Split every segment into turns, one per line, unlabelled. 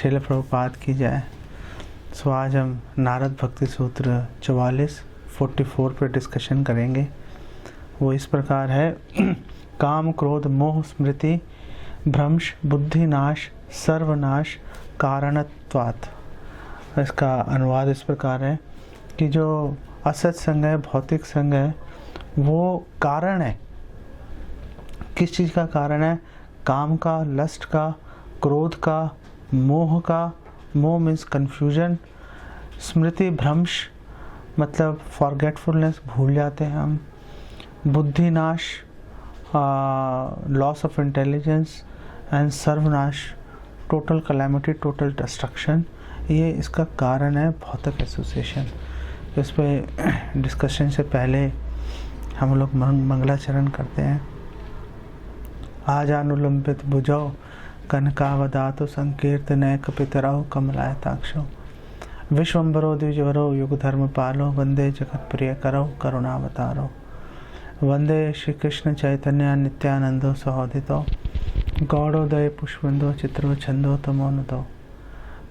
श्रील प्रभुपाद की जय। सो आज हम नारद भक्ति सूत्र 44 पर डिस्कशन करेंगे। वो इस प्रकार है काम क्रोध मोह स्मृति भ्रंश बुद्धिनाश सर्वनाश कारणत्वात्। इसका अनुवाद इस प्रकार है कि जो असत संग है, भौतिक संग है, वो कारण है। किस चीज़ का कारण है? काम का, लस्ट का, क्रोध का, मोह का। मोह मीन्स कन्फ्यूजन, स्मृति भ्रंश मतलब फॉरगेटफुलनेस, भूल जाते हैं हम, बुद्धिनाश लॉस ऑफ इंटेलिजेंस, एंड सर्वनाश टोटल कैलेमिटी, टोटल डिस्ट्रक्शन। ये इसका कारण है भौतिक एसोसिएशन। इस पर डिस्कशन से पहले हम लोग मंगलाचरण करते हैं। आजानुलंबित भुजौ कनकावदातु संकीर्तनय कपितरौ कमलायताक्षौ विश्वम्भरो द्विजवरो युग धर्म पालो वंदे जगत प्रिय करो करुणावतारो वंदे श्री कृष्ण चैतन्य नित्यानंदो सहोदितो गौड़ोदय पुष्पंदो चित्रो छंदो तमोनुतो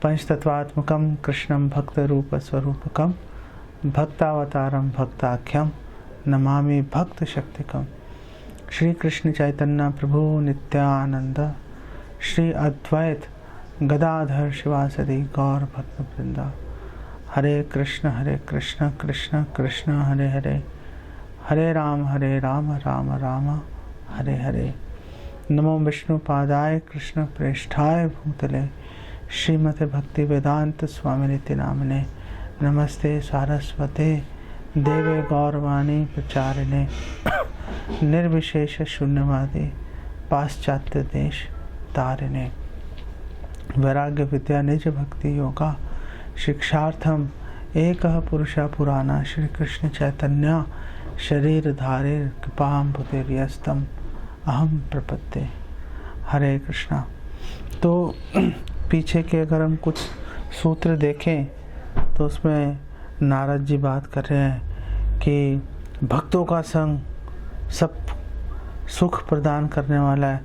पंचतत्वात्मकं कृष्णं भक्त रूप स्वरूपकं भक्तावतारं भक्ताख्यं नमामि भक्त शक्तिकं। श्री कृष्ण चैतन्य प्रभु नित्यानंद श्री अद्वैत गदाधर शिवासदि गौर भक्त वृंदा। हरे कृष्ण कृष्ण कृष्ण हरे हरे, हरे राम राम राम हरे हरे। नमो विष्णु पादाय कृष्ण प्रेष्ठाय भूतले श्रीमते भक्ति वेदांत स्वामिनिति नामने नमस्ते सारस्वते देवे गौरवाणी प्रचारिणे निर्विशेष शून्यवादी पाश्चात्य देश तारिणे। वैराग्य विद्या निज भक्ति योगा शिक्षार्थम एक पुरुष पुराना श्री कृष्ण चैतन्य शरीर धारे कृपाम पुतेर्यस्तम अहम प्रपत्ते। हरे कृष्णा। तो पीछे के अगर हम कुछ सूत्र देखें तो उसमें नारद जी बात कर रहे हैं कि भक्तों का संग सब सुख प्रदान करने वाला है,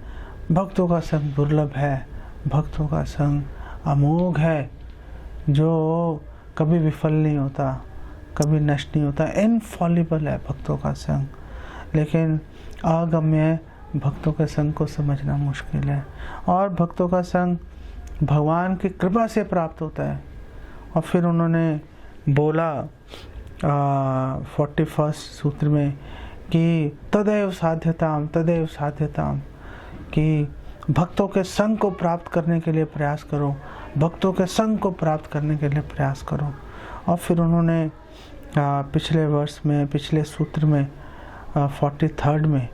भक्तों का संग दुर्लभ है, भक्तों का संग अमोघ है, जो कभी विफल नहीं होता, कभी नष्ट नहीं होता, इनफॉलिबल है भक्तों का संग। लेकिन अगम्य है, भक्तों के संग को समझना मुश्किल है। और भक्तों का संग भगवान की कृपा से प्राप्त होता है। और फिर उन्होंने बोला 41 सूत्र में कि तदैव साध्यताम कि भक्तों के संग को प्राप्त करने के लिए प्रयास करो, भक्तों के संग को प्राप्त करने के लिए प्रयास करो। और फिर उन्होंने पिछले सूत्र में 43 में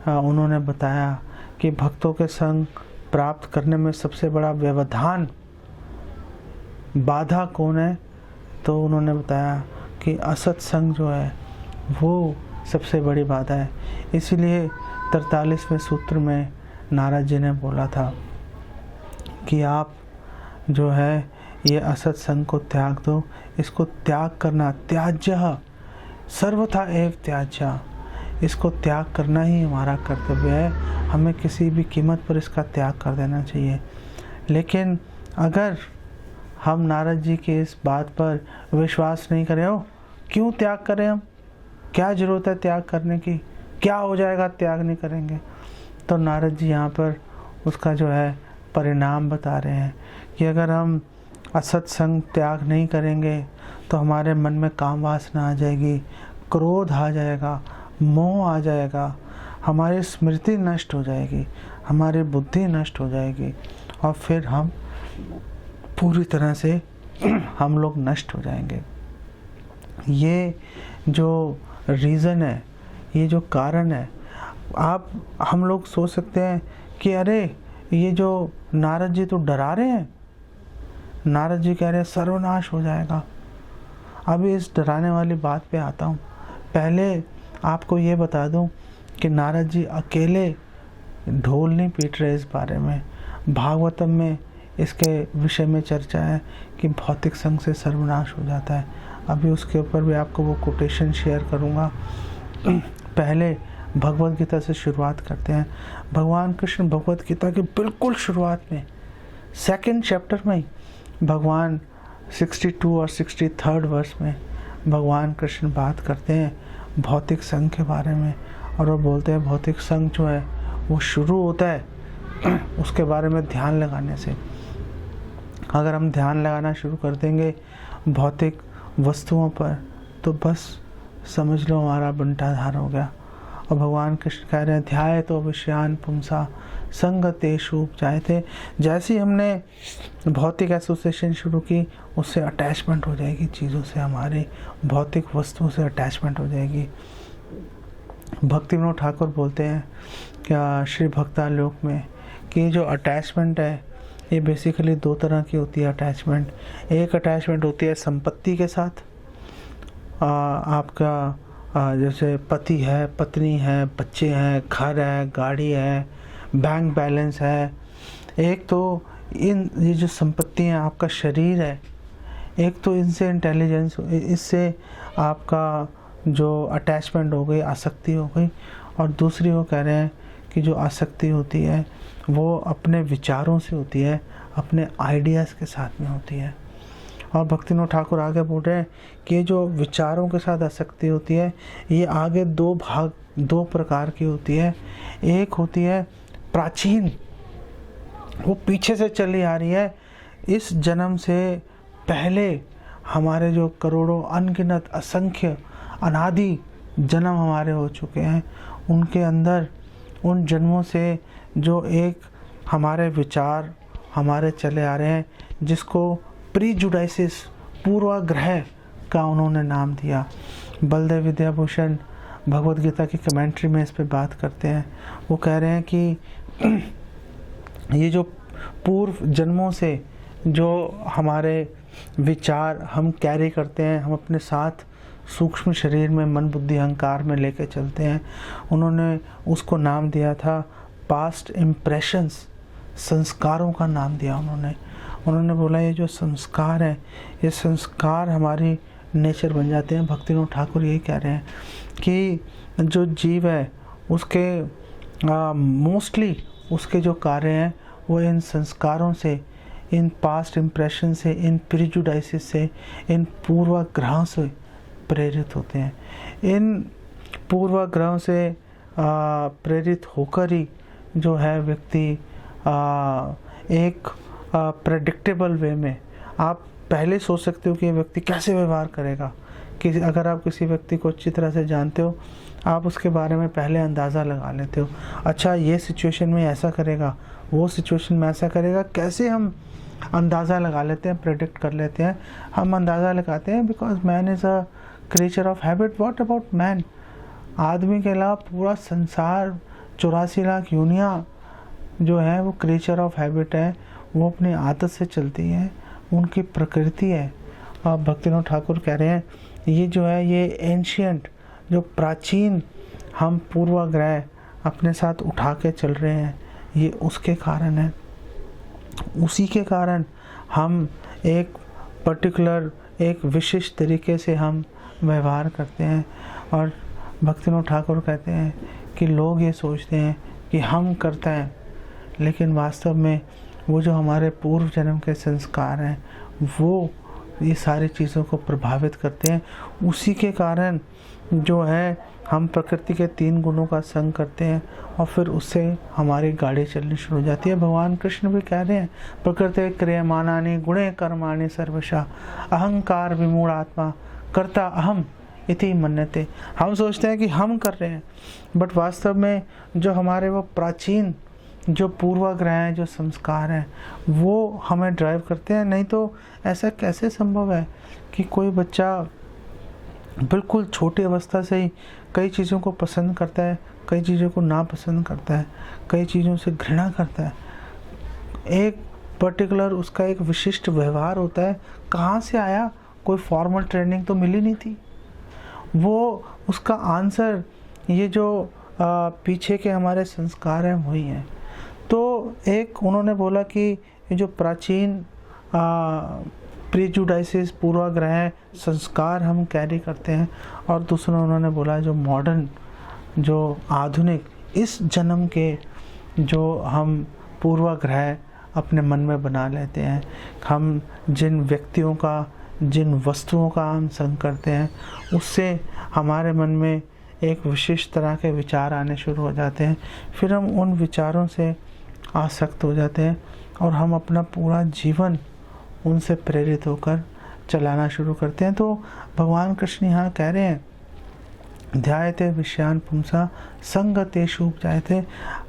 उन्होंने बताया कि भक्तों के संग प्राप्त करने में सबसे बड़ा व्यवधान बाधा कौन है? तो उन्होंने बताया कि असत संग जो है वो सबसे बड़ी बाधा है। इसीलिए 43वें सूत्र में नारद जी ने बोला था कि आप जो है ये असत संग को त्याग दो। इसको त्याग करना, त्याज्य सर्वथा एव त्याज्य, इसको त्याग करना ही हमारा कर्तव्य है। हमें किसी भी कीमत पर इसका त्याग कर देना चाहिए। लेकिन अगर हम नारद जी के इस बात पर विश्वास नहीं करें, हो क्यों त्याग करें, हम क्या ज़रूरत है त्याग करने की, क्या हो जाएगा त्याग नहीं करेंगे, तो नारद जी यहाँ पर उसका जो है परिणाम बता रहे हैं कि अगर हम असत संग त्याग नहीं करेंगे तो हमारे मन में काम वासना आ जाएगी, क्रोध आ जाएगा, मोह आ जाएगा, हमारी स्मृति नष्ट हो जाएगी, हमारी बुद्धि नष्ट हो जाएगी, और फिर हम पूरी तरह से हम लोग नष्ट हो जाएंगे। ये जो रीज़न है, ये जो कारण है, हम लोग सोच सकते हैं कि अरे ये जो नारद जी तो डरा रहे हैं, नारद जी कह रहे हैं सर्वनाश हो जाएगा। अभी इस डराने वाली बात पे आता हूँ। पहले आपको ये बता दूँ कि नारद जी अकेले ढोल नहीं पीट रहे इस बारे में। भागवतम में इसके विषय में चर्चा है कि भौतिक संग से सर्वनाश हो जाता है। अभी उसके ऊपर भी आपको वो कोटेशन शेयर करूँगा। पहले भगवत गीता से शुरुआत करते हैं। भगवान कृष्ण भगवत गीता की बिल्कुल शुरुआत में सेकंड चैप्टर में भगवान 62 और 63 वर्ष में भगवान कृष्ण बात करते हैं भौतिक संघ के बारे में, और वो बोलते हैं भौतिक संघ जो है वो शुरू होता है उसके बारे में ध्यान लगाने से। अगर हम ध्यान लगाना शुरू कर देंगे भौतिक वस्तुओं पर तो बस समझ लो हमारा बंटाधार हो गया। और भगवान कृष्ण कह रहे हैं ध्याय तो विषयान पुंसा संगतेषु उपजायते। जैसे ही हमने भौतिक एसोसिएशन शुरू की उससे अटैचमेंट हो जाएगी चीज़ों से, हमारी भौतिक वस्तुओं से अटैचमेंट हो जाएगी। भक्ति विनोद ठाकुर बोलते हैं क्या श्री भक्तालोक में कि जो अटैचमेंट है ये बेसिकली दो तरह की होती है अटैचमेंट। एक अटैचमेंट होती है संपत्ति के साथ, आपका जैसे पति है, पत्नी है, बच्चे हैं, घर है, गाड़ी है, बैंक बैलेंस है। एक तो ये जो संपत्ति है, आपका शरीर है, एक तो इनसे इंटेलिजेंस, इससे आपका जो अटैचमेंट हो गई, आसक्ति हो गई। और दूसरी वो कह रहे हैं कि जो आसक्ति होती है वो अपने विचारों से होती है, अपने आइडियाज़ के साथ में होती है। और भक्ति विनोद ठाकुर आगे बोल रहे हैं कि जो विचारों के साथ आसक्ति होती है ये आगे दो प्रकार की होती है। एक होती है प्राचीन, वो पीछे से चली आ रही है, इस जन्म से पहले हमारे जो करोड़ों अनगिनत असंख्य अनादि जन्म हमारे हो चुके हैं, उनके अंदर उन जन्मों से जो एक हमारे विचार हमारे चले आ रहे हैं, जिसको प्रीजुडाइसिस, पूर्वाग्रह का उन्होंने नाम दिया। बलदेव विद्याभूषण भगवद गीता की कमेंट्री में इस पे बात करते हैं। वो कह रहे हैं कि ये जो पूर्व जन्मों से जो हमारे विचार हम कैरी करते हैं, हम अपने साथ सूक्ष्म शरीर में मन बुद्धि अहंकार में लेके चलते हैं, उन्होंने उसको नाम दिया था पास्ट इम्प्रेशंस, संस्कारों का नाम दिया उन्होंने बोला ये जो संस्कार है, ये संस्कार हमारी नेचर बन जाते हैं। भक्ति विनोद ठाकुर यही कह रहे हैं कि जो जीव है उसके मोस्टली उसके जो कार्य हैं वो इन संस्कारों से, इन पास्ट इम्प्रेशन से, इन प्रीजुडाइसिस से, इन पूर्वाग्रहों से प्रेरित होते हैं। इन पूर्वाग्रहों से प्रेरित होकर ही जो है व्यक्ति एक प्रेडिक्टेबल वे में, आप पहले सोच सकते हो कि ये व्यक्ति कैसे व्यवहार करेगा। कि अगर आप किसी व्यक्ति को अच्छी तरह से जानते हो, आप उसके बारे में पहले अंदाज़ा लगा लेते हो, अच्छा ये सिचुएशन में ऐसा करेगा, वो सिचुएशन में ऐसा करेगा। कैसे हम अंदाज़ा लगा लेते हैं, प्रेडिक्ट कर लेते हैं, हम अंदाज़ा लगाते हैं because man is a creature of habit. What about man? आदमी के अलावा पूरा संसार 84 लाख यूनियाँ जो है वो क्रिएचर ऑफ हैबिट है, वो अपनी आदत से चलती है, उनकी प्रकृति है। और भक्ति विनोद ठाकुर कह रहे हैं ये जो है ये एंशियंट, जो प्राचीन हम पूर्वाग्रह अपने साथ उठा के चल रहे हैं, ये उसके कारण है। उसी के कारण हम एक पर्टिकुलर, एक विशिष्ट तरीके से हम व्यवहार करते हैं। और भक्ति विनोद ठाकुर कहते हैं कि लोग ये सोचते हैं कि हम करते हैं, लेकिन वास्तव में वो जो हमारे पूर्व जन्म के संस्कार हैं वो ये सारी चीज़ों को प्रभावित करते हैं। उसी के कारण जो है हम प्रकृति के 3 गुणों का संग करते हैं और फिर उससे हमारी गाड़ी चलनी शुरू हो जाती है। भगवान कृष्ण भी कह रहे हैं प्रकृति क्रियमाणानि गुणे कर्माणि सर्वशः अहंकार विमूढ़ आत्मा कर्ता अहम इति मन्यते। हम सोचते हैं कि हम कर रहे हैं, बट वास्तव में जो हमारे वो प्राचीन जो पूर्वाग्रह हैं, जो संस्कार हैं, वो हमें ड्राइव करते हैं। नहीं तो ऐसा कैसे संभव है कि कोई बच्चा बिल्कुल छोटी अवस्था से ही कई चीज़ों को पसंद करता है, कई चीज़ों को नापसंद करता है, कई चीज़ों से घृणा करता है। एक पर्टिकुलर उसका एक विशिष्ट व्यवहार होता है। कहाँ से आया? कोई फॉर्मल ट्रेनिंग तो मिली नहीं थी। वो उसका आंसर ये जो पीछे के हमारे संस्कार हैं वही हैं। तो एक उन्होंने बोला कि ये जो प्राचीन प्रीजुडाइसिस, पूर्वाग्रह, संस्कार हम कैरी करते हैं, और दूसरा उन्होंने बोला जो मॉडर्न, जो आधुनिक इस जन्म के जो हम पूर्वाग्रह अपने मन में बना लेते हैं। हम जिन व्यक्तियों का, जिन वस्तुओं का हम संग करते हैं, उससे हमारे मन में एक विशेष तरह के विचार आने शुरू हो जाते हैं। फिर हम उन विचारों से आसक्त हो जाते हैं और हम अपना पूरा जीवन उनसे प्रेरित होकर चलाना शुरू करते हैं। तो भगवान कृष्ण यहाँ कह रहे हैं, ध्यायते विषयान पुंसा संगतेषु उपजायते।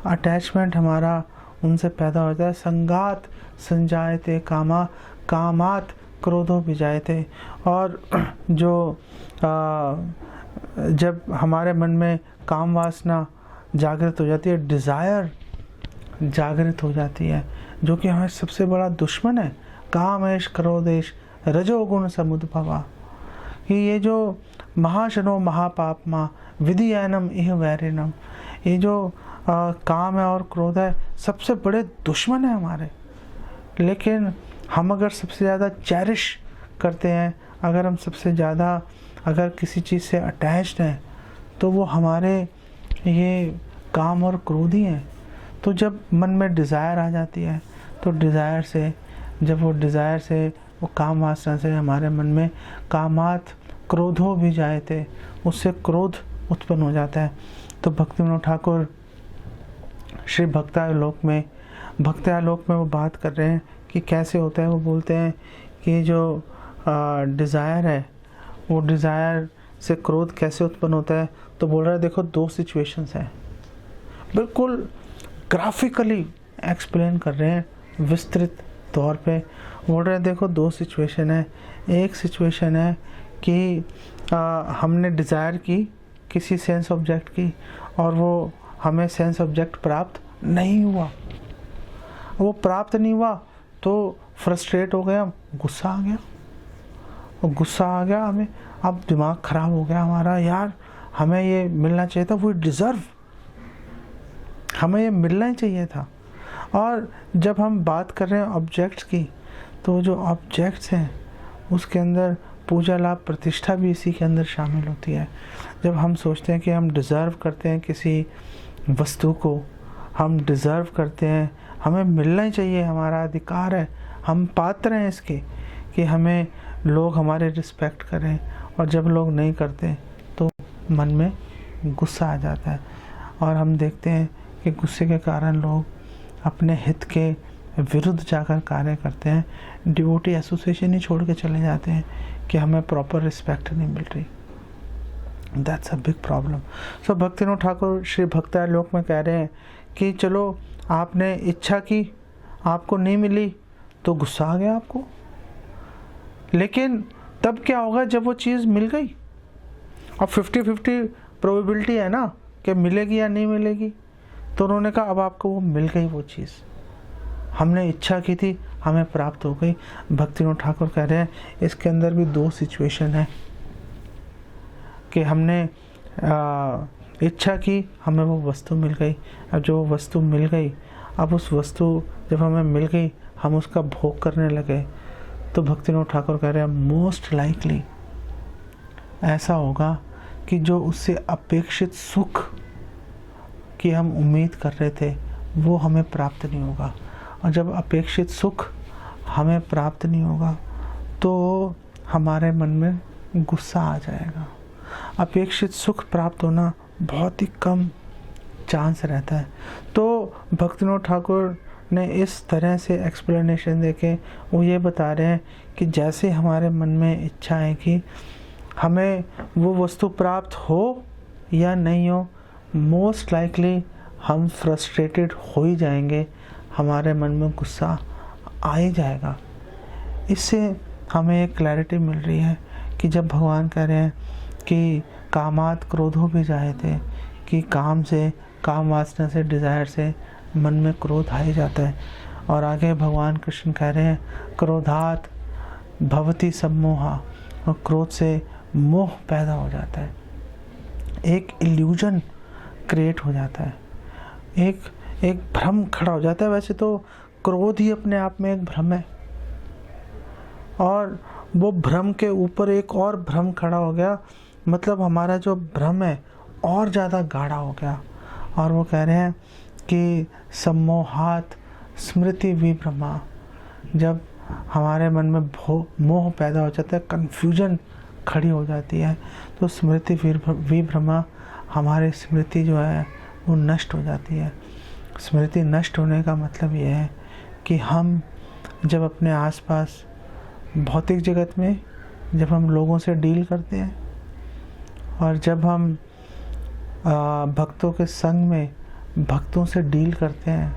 अटैचमेंट हमारा उनसे पैदा होता है। संगात संजायते कामा, कामात क्रोधो विजायते। और जो जब हमारे मन में काम वासना जागृत हो जाती है, डिज़ायर जागृत हो जाती है, जो कि हमारा सबसे बड़ा दुश्मन है। कामेश क्रोधेश रजोगुण समुद्भवा। कि ये जो महाशनो महापापमा विधियनम इह वैरिणम, ये जो काम है और क्रोध है, सबसे बड़े दुश्मन है हमारे। लेकिन हम अगर सबसे ज़्यादा चेरिश करते हैं, अगर हम सबसे ज़्यादा अगर किसी चीज़ से अटैच्ड हैं, तो वो हमारे ये काम और क्रोध ही हैं। तो जब मन में डिज़ायर आ जाती है, तो डिज़ायर से, जब वो डिज़ायर से, वो काम वासना से हमारे मन में कामात क्रोधो भी जाए थे, उससे क्रोध उत्पन्न हो जाता है। तो भक्तिविनोद ठाकुर श्री भक्तालोक में वो बात कर रहे हैं कि कैसे होता है। वो बोलते हैं कि जो डिज़ायर है, वो डिज़ायर से क्रोध कैसे उत्पन्न होता है। तो बोल रहा है, देखो 2 सिचुएशंस हैं, बिल्कुल ग्राफिकली एक्सप्लेन कर रहे हैं, विस्तृत तौर पे बोल रहे हैं। देखो 2 सिचुएशन है। एक सिचुएशन है कि हमने डिज़ायर की किसी सेंस ऑब्जेक्ट की, और वो हमें सेंस ऑब्जेक्ट प्राप्त नहीं हुआ। वो प्राप्त नहीं हुआ तो फ्रस्ट्रेट हो गया, गुस्सा आ गया, और गुस्सा आ गया हमें, अब दिमाग ख़राब हो गया हमारा, यार हमें ये मिलना चाहिए था, वो डिज़र्व, हमें ये मिलना ही चाहिए था। और जब हम बात कर रहे हैं ऑब्जेक्ट्स की, तो जो ऑब्जेक्ट्स हैं उसके अंदर पूजा लाभ प्रतिष्ठा भी इसी के अंदर शामिल होती है। जब हम सोचते हैं कि हम डिज़र्व करते हैं किसी वस्तु को, हम डिज़र्व करते हैं, हमें मिलना ही चाहिए, हमारा अधिकार है, हम पात्र हैं इसके कि हमें लोग हमारे रिस्पेक्ट करें, और जब लोग नहीं करते तो मन में गुस्सा आ जाता है। और हम देखते हैं कि गुस्से के कारण लोग अपने हित के विरुद्ध जाकर कार्य करते हैं, डिवोटी एसोसिएशन ही छोड़ के चले जाते हैं कि हमें प्रॉपर रिस्पेक्ट नहीं मिल रही। That's a big problem. So Bhaktivinoda Thakur Shri Bhaktaloka में कह रहे हैं कि चलो आपने इच्छा की, आपको नहीं मिली तो गुस्सा आ गया आपको, लेकिन तब क्या होगा जब वो चीज़ मिल गई। अब 50-50 प्रोबेबिलिटी है ना कि मिलेगी या नहीं मिलेगी। तो उन्होंने कहा अब आपको वो मिल गई, वो चीज़ हमने इच्छा की थी, हमें प्राप्त हो गई। भक्तिविनोद ठाकुर कह रहे हैं इसके अंदर भी 2 सिचुएशन है कि हमने इच्छा की, हमें वो वस्तु मिल गई। अब जो वस्तु मिल गई, अब उस वस्तु जब हमें मिल गई, हम उसका भोग करने लगे, तो भक्तिविनोद ठाकुर कह रहे हैं मोस्ट लाइकली ऐसा होगा कि जो उससे अपेक्षित सुख की हम उम्मीद कर रहे थे वो हमें प्राप्त नहीं होगा। और जब अपेक्षित सुख हमें प्राप्त नहीं होगा तो हमारे मन में गुस्सा आ जाएगा। अपेक्षित सुख प्राप्त होना बहुत ही कम चांस रहता है। तो भक्तिविनोद ठाकुर ने इस तरह से एक्सप्लेनेशन देके वो ये बता रहे हैं कि जैसे हमारे मन में इच्छा है कि हमें वो वस्तु प्राप्त हो या नहीं हो, मोस्ट लाइकली हम फ्रस्ट्रेटेड हो ही जाएंगे, हमारे मन में गुस्सा आ ही जाएगा। इससे हमें एक क्लैरिटी मिल रही है कि जब भगवान कह रहे हैं कि कामात क्रोधो भी जाए थे, कि काम से, काम वासना से, डिज़ायर से मन में क्रोध आ ही जाता है। और आगे भगवान कृष्ण कह रहे हैं क्रोधात भवति सम्मोहा, और क्रोध से मोह पैदा हो जाता है, एक इल्यूजन क्रिएट हो जाता है, एक भ्रम खड़ा हो जाता है। वैसे तो क्रोध ही अपने आप में एक भ्रम है, और वो भ्रम के ऊपर एक और भ्रम खड़ा हो गया, मतलब हमारा जो भ्रम है और ज़्यादा गाढ़ा हो गया। और वो कह रहे हैं कि सम्मोहात स्मृति विभ्रमा, जब हमारे मन में मोह पैदा हो जाता है, कन्फ्यूजन खड़ी हो जाती है, तो स्मृति विभ्रमा, हमारी स्मृति जो है वो नष्ट हो जाती है। स्मृति नष्ट होने का मतलब ये है कि हम जब अपने आसपास भौतिक जगत में जब हम लोगों से डील करते हैं और जब हम भक्तों के संग में भक्तों से डील करते हैं,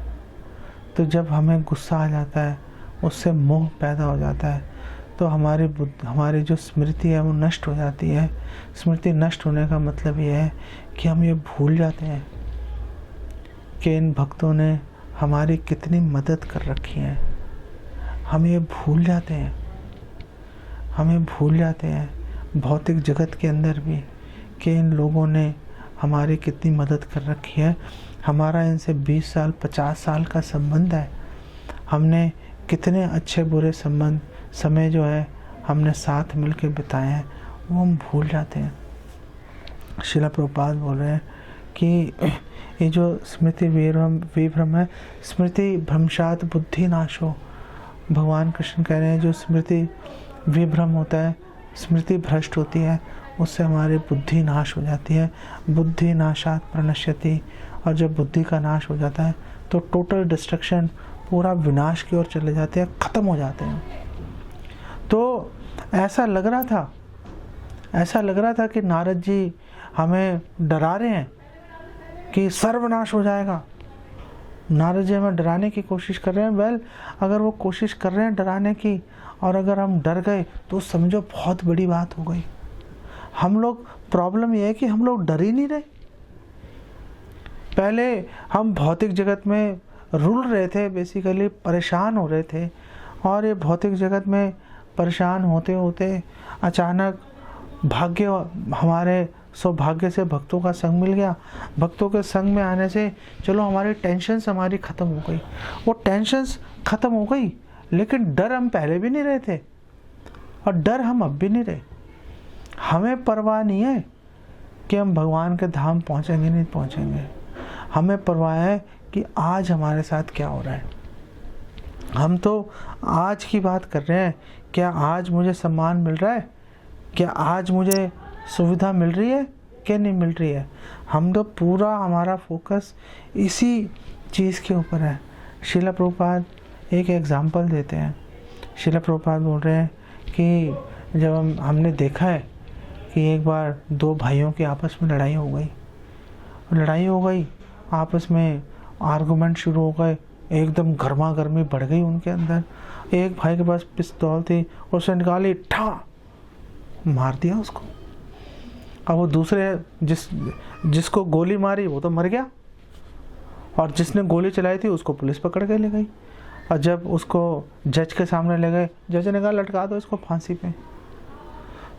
तो जब हमें गुस्सा आ जाता है, उससे मोह पैदा हो जाता है, तो हमारी जो स्मृति है वो नष्ट हो जाती है। स्मृति नष्ट होने का मतलब ये है कि हम ये भूल जाते हैं कि इन भक्तों ने हमारी कितनी मदद कर रखी है। हम ये भूल जाते हैं, हमें भूल जाते हैं भौतिक जगत के अंदर भी कि इन लोगों ने हमारी कितनी मदद कर रखी है। हमारा इनसे 20 साल 50 साल का संबंध है। हमने कितने अच्छे बुरे समय जो है हमने साथ मिलकर बिताए हैं, वो हम भूल जाते हैं। श्रील प्रभुपाद बोल रहे हैं कि ये जो स्मृति विभ्रम है, स्मृति भ्रंशात बुद्धि नाशो। भगवान कृष्ण कह रहे हैं जो स्मृति विभ्रम होता है, स्मृति भ्रष्ट होती है, उससे हमारी बुद्धि नाश हो जाती है। बुद्धि नाशात प्रणश्यति, और जब बुद्धि का नाश हो जाता है तो टोटल डिस्ट्रक्शन, पूरा विनाश की ओर चले जाते हैं, ख़त्म हो जाते हैं। तो ऐसा लग रहा था कि नारद जी हमें डरा रहे हैं कि सर्वनाश हो जाएगा। नारद जी हमें डराने की कोशिश कर रहे हैं। वेल, अगर वो कोशिश कर रहे हैं डराने की और अगर हम डर गए तो समझो बहुत बड़ी बात हो गई। हम लोग, प्रॉब्लम ये है कि हम लोग डर ही नहीं रहे। पहले हम भौतिक जगत में रुल रहे थे, बेसिकली परेशान हो रहे थे, और ये भौतिक जगत में परेशान होते होते अचानक हमारे सौभाग्य से भक्तों का संग मिल गया। भक्तों के संग में आने से चलो हमारी टेंशन्स हमारी ख़त्म हो गई। वो टेंशन्स ख़त्म हो गई, लेकिन डर हम पहले भी नहीं रहे थे और डर हम अब भी नहीं रहे। हमें परवाह नहीं है कि हम भगवान के धाम पहुँचेंगे नहीं पहुँचेंगे। हमें परवाह है कि आज हमारे साथ क्या हो रहा है। हम तो आज की बात कर रहे हैं। क्या आज मुझे सम्मान मिल रहा है? क्या आज मुझे सुविधा मिल रही है क्या नहीं मिल रही है? हम तो पूरा हमारा फोकस इसी चीज़ के ऊपर है। श्रील प्रभुपाद एक एग्ज़ाम्पल देते हैं। श्रील प्रभुपाद बोल रहे हैं कि जब हमने देखा है कि एक बार दो भाइयों की आपस में लड़ाई हो गई, आपस में आर्गुमेंट शुरू हो गए, एकदम गर्मा गर्मी बढ़ गई उनके अंदर। एक भाई के पास पिस्तौल थी, उसने निकाली, ठा मार दिया उसको। अब वो दूसरे जिसको गोली मारी वो तो मर गया, और जिसने गोली चलाई थी उसको पुलिस पकड़ के ले गई। और जब उसको जज के सामने ले गए, जज ने कहा लटका दो इसको फांसी पे।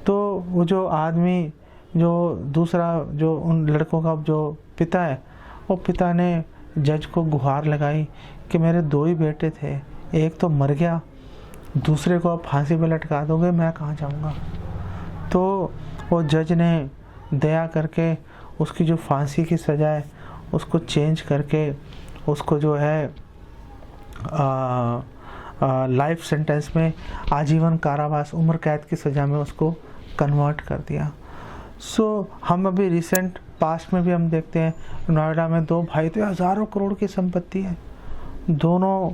तो वो जो आदमी, जो दूसरा, जो उन लड़कों का जो पिता है, वो पिता ने जज को गुहार लगाई कि मेरे दो ही बेटे थे, एक तो मर गया, दूसरे को आप फांसी पे लटका दोगे, मैं कहाँ जाऊँगा। तो वो जज ने दया करके उसकी जो फांसी की सज़ा है उसको चेंज करके उसको जो है लाइफ सेंटेंस में, आजीवन कारावास, उम्र कैद की सज़ा में उसको कन्वर्ट कर दिया। हम अभी रिसेंट पास्ट में भी हम देखते हैं, नोएडा में दो भाई थे, हज़ारों करोड़ की संपत्ति है। दोनों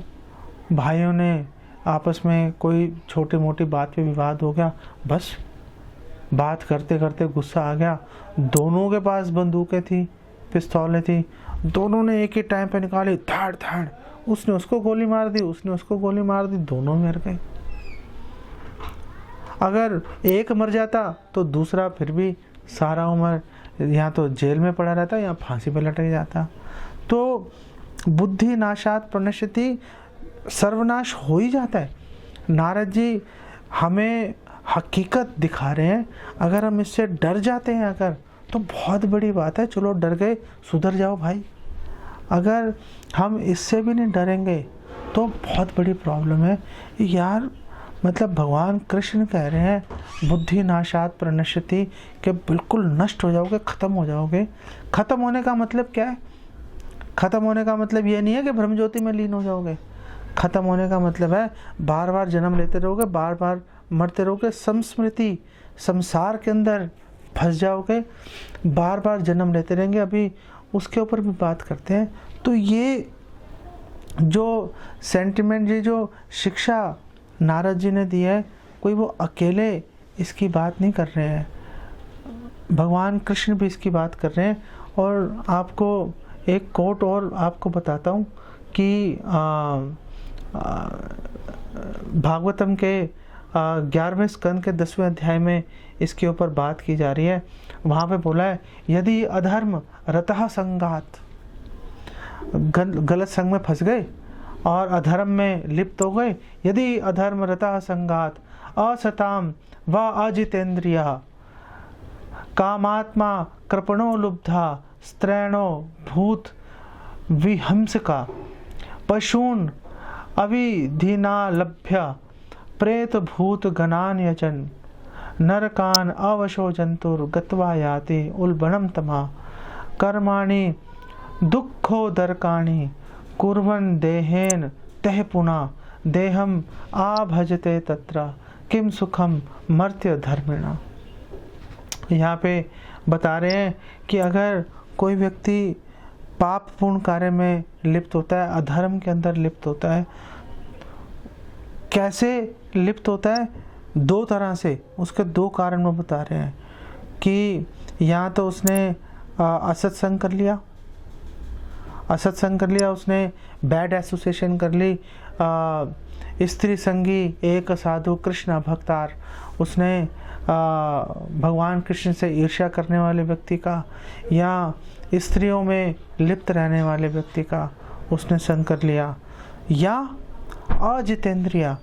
भाइयों ने आपस में कोई छोटी मोटी बात पे विवाद हो गया, बस बात करते करते गुस्सा आ गया। दोनों के पास बंदूकें थी, पिस्तौलें थी, दोनों ने एक ही टाइम पे निकाली, धाड़ धाड़, उसने उसको गोली मार दी, उसने उसको गोली मार दी, दोनों मर गए। अगर एक मर जाता तो दूसरा फिर भी सारा उम्र या तो जेल में पड़ा रहता या फांसी पे लटक जाता। तो बुद्धि नाशात प्रणश्यति, सर्वनाश हो ही जाता है। नारद जी हमें हकीकत दिखा रहे हैं। अगर हम इससे डर जाते हैं अगर, तो बहुत बड़ी बात है, चलो डर गए, सुधर जाओ भाई। अगर हम इससे भी नहीं डरेंगे तो बहुत बड़ी प्रॉब्लम है यार। मतलब भगवान कृष्ण कह रहे हैं बुद्धि नाशात प्रणश्यति, कि बिल्कुल नष्ट हो जाओगे, ख़त्म हो जाओगे। ख़त्म होने का मतलब क्या है? ख़त्म होने का मतलब ये नहीं है कि ब्रह्मज्योति में लीन हो जाओगे। खत्म होने का मतलब है बार बार जन्म लेते रहोगे, बार बार मरते रहोगे, संस्मृति संसार के अंदर फंस जाओगे, बार बार जन्म लेते रहेंगे। अभी उसके ऊपर भी बात करते हैं। तो ये जो सेंटिमेंट, ये जो शिक्षा नारद जी ने दी है, कोई वो अकेले इसकी बात नहीं कर रहे हैं, भगवान कृष्ण भी इसकी बात कर रहे हैं। और आपको एक कोट और आपको बताता हूँ कि भागवतम के 11वें स्कंद के 10वें अध्याय में इसके ऊपर बात की जा रही है। वहाँ पे बोला है, यदि अधर्म रतः संगात, गलत संग में फंस गए और अधर्म में लिप्त हो गए, यदि अधर्म रतः संगात असताम व अजितेन्द्रिय कामात्मा कृपणो लुब्धा स्त्रैणो भूत विहंसका पशून अविधिनालभ्य प्रेत भूत गणान यजन नरकान अवशो जंतुर गत्वा याति उल्बणम तमा कर्माणि दुःखोदरकाणि कुर्वन् देहेन तह पुनः देहम आभजते तत्र किम सुखम मर्त्य धर्मिणा। यहाँ पे बता रहे हैं कि अगर कोई व्यक्ति पापपूर्ण कार्य में लिप्त होता है, अधर्म के अंदर लिप्त होता है, कैसे लिप्त होता है? दो तरह से। उसके दो कारण वो बता रहे हैं कि या तो उसने असत्संग कर लिया, उसने बैड एसोसिएशन कर ली, स्त्री संगी एक साधु कृष्ण भक्तार, उसने भगवान कृष्ण से ईर्ष्या करने वाले व्यक्ति का या स्त्रियों में लिप्त रहने वाले व्यक्ति का उसने संग कर लिया, या अजितेंद्रिया,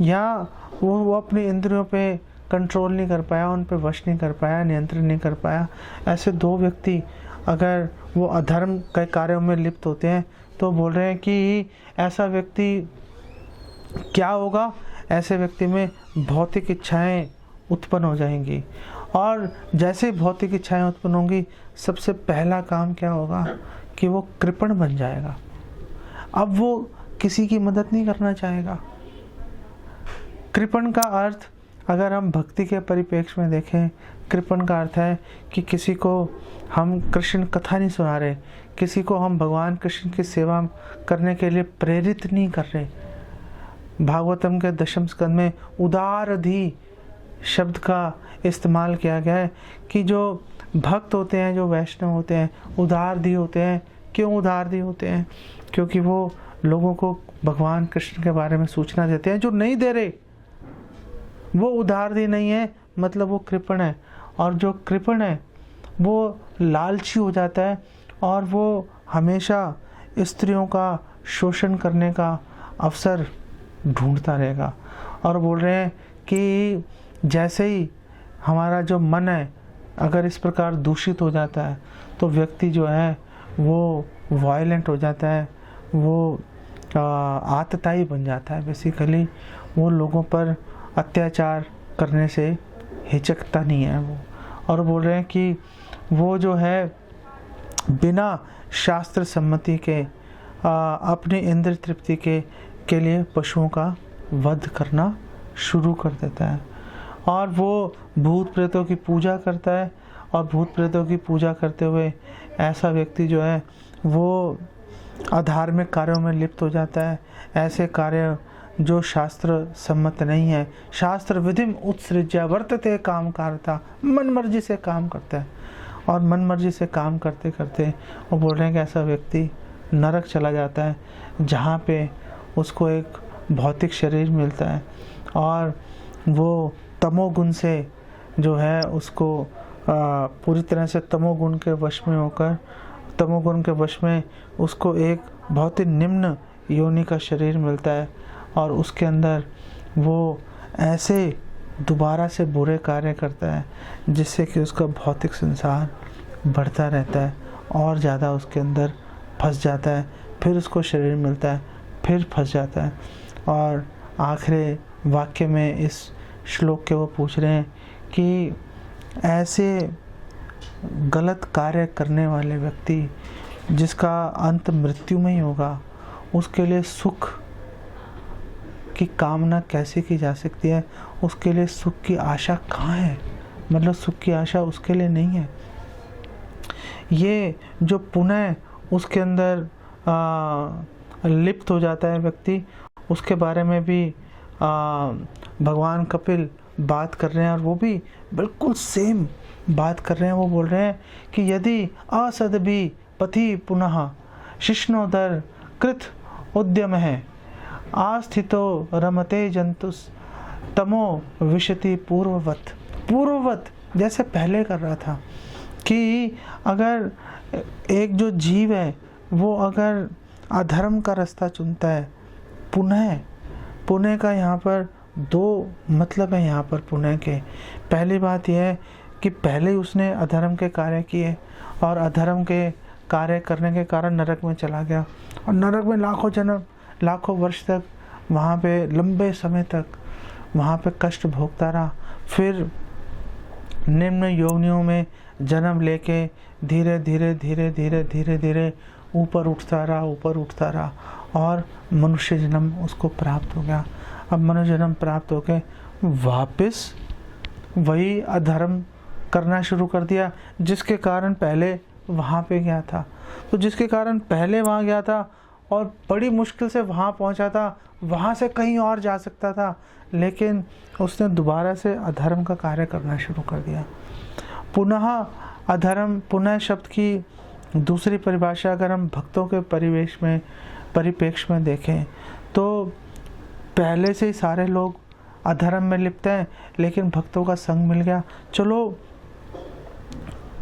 या वो अपनी इंद्रियों पे कंट्रोल नहीं कर पाया, उन पे वश नहीं कर पाया, नियंत्रण नहीं कर पाया। ऐसे दो व्यक्ति अगर वो अधर्म के कार्यों में लिप्त होते हैं तो बोल रहे हैं कि ऐसा व्यक्ति क्या होगा? ऐसे व्यक्ति में भौतिक इच्छाएं उत्पन्न हो जाएंगी, और जैसे भौतिक इच्छाएं उत्पन्न होंगी, सबसे पहला काम क्या होगा कि वो कृपण बन जाएगा। अब वो किसी की मदद नहीं करना चाहेगा। कृपण का अर्थ अगर हम भक्ति के परिप्रेक्ष्य में देखें, कृपण का अर्थ है कि किसी को हम कृष्ण कथा नहीं सुना रहे, किसी को हम भगवान कृष्ण की सेवा करने के लिए प्रेरित नहीं कर रहे। भागवतम के 10वें स्कंद में उदारधि शब्द का इस्तेमाल किया गया है कि जो भक्त होते हैं, जो वैष्णव होते हैं, उदारधि होते हैं। क्यों उदारधि होते हैं? क्योंकि वो लोगों को भगवान कृष्ण के बारे में सूचना देते हैं। जो नहीं दे रहे वो उदारधि नहीं है, मतलब वो कृपण है। और जो कृपण है वो लालची हो जाता है और वो हमेशा स्त्रियों का शोषण करने का अवसर ढूंढता रहेगा। और बोल रहे हैं कि जैसे ही हमारा जो मन है अगर इस प्रकार दूषित हो जाता है तो व्यक्ति जो है वो वायलेंट हो जाता है, वो आतताई बन जाता है। बेसिकली वो लोगों पर अत्याचार करने से हिचकता नहीं है वो। और बोल रहे हैं कि वो जो है बिना शास्त्र सम्मति के अपनी इंद्र तृप्ति के लिए पशुओं का वध करना शुरू कर देता है। और वो भूत प्रेतों की पूजा करता है, और भूत प्रेतों की पूजा करते हुए ऐसा व्यक्ति जो है वो अधार्मिक कार्यों में लिप्त हो जाता है। ऐसे कार्य जो शास्त्र सम्मत नहीं है, शास्त्र विधिम उत्सृज्य वर्तते काम करता, मन मर्जी से काम करता है। और मन मर्जी से काम करते करते वो बोल रहे हैं कि ऐसा व्यक्ति नरक चला जाता है, जहाँ पे उसको एक भौतिक शरीर मिलता है और वो तमोगुण से जो है उसको पूरी तरह से तमोगुण के वश में होकर, तमोगुण के वश में उसको एक बहुत ही निम्न योनि का शरीर मिलता है। और उसके अंदर वो ऐसे दोबारा से बुरे कार्य करता है जिससे कि उसका भौतिक संसार बढ़ता रहता है और ज़्यादा उसके अंदर फंस जाता है। फिर उसको शरीर मिलता है, फिर फंस जाता है। और आखिरी वाक्य में इस श्लोक के वो पूछ रहे हैं कि ऐसे गलत कार्य करने वाले व्यक्ति जिसका अंत मृत्यु में ही होगा, उसके लिए सुख की कामना कैसे की जा सकती है, उसके लिए सुख की आशा कहाँ है, मतलब सुख की आशा उसके लिए नहीं है। ये जो पुनः उसके अंदर लिप्त हो जाता है व्यक्ति, उसके बारे में भी भगवान कपिल बात कर रहे हैं, और वो भी बिल्कुल सेम बात कर रहे हैं। वो बोल रहे हैं कि यदि असदभि पथि पुनः शिष्णोदर कृत उद्यम है, आस्थितो रमते जंतुस तमो विशति पूर्ववत। पूर्ववत जैसे पहले कर रहा था, कि अगर एक जो जीव है वो अगर अधर्म का रास्ता चुनता है, पुनः का यहाँ पर दो मतलब है यहाँ पर पुनः के। पहली बात यह है कि पहले उसने अधर्म के कार्य किए और अधर्म के कार्य करने के कारण नरक में चला गया, और नरक में लाखों जन्म, लाखों वर्ष तक वहाँ पे लंबे समय तक वहाँ पे कष्ट भोगता रहा। फिर निम्न योनियों में जन्म लेके धीरे धीरे धीरे धीरे धीरे धीरे ऊपर उठता रहा और मनुष्य जन्म उसको प्राप्त हो गया। अब मनुष्य जन्म प्राप्त होके वापस वही अधर्म करना शुरू कर दिया, जिसके कारण पहले वहाँ पे गया था। तो जिसके कारण पहले वहाँ गया था और बड़ी मुश्किल से वहाँ पहुँचा था, वहाँ से कहीं और जा सकता था, लेकिन उसने दोबारा से अधर्म का कार्य करना शुरू कर दिया। पुनः अधर्म, पुनः शब्द की दूसरी परिभाषा अगर हम भक्तों के परिप्रेक्ष्य में देखें तो पहले से ही सारे लोग अधर्म में लिप्त हैं, लेकिन भक्तों का संग मिल गया, चलो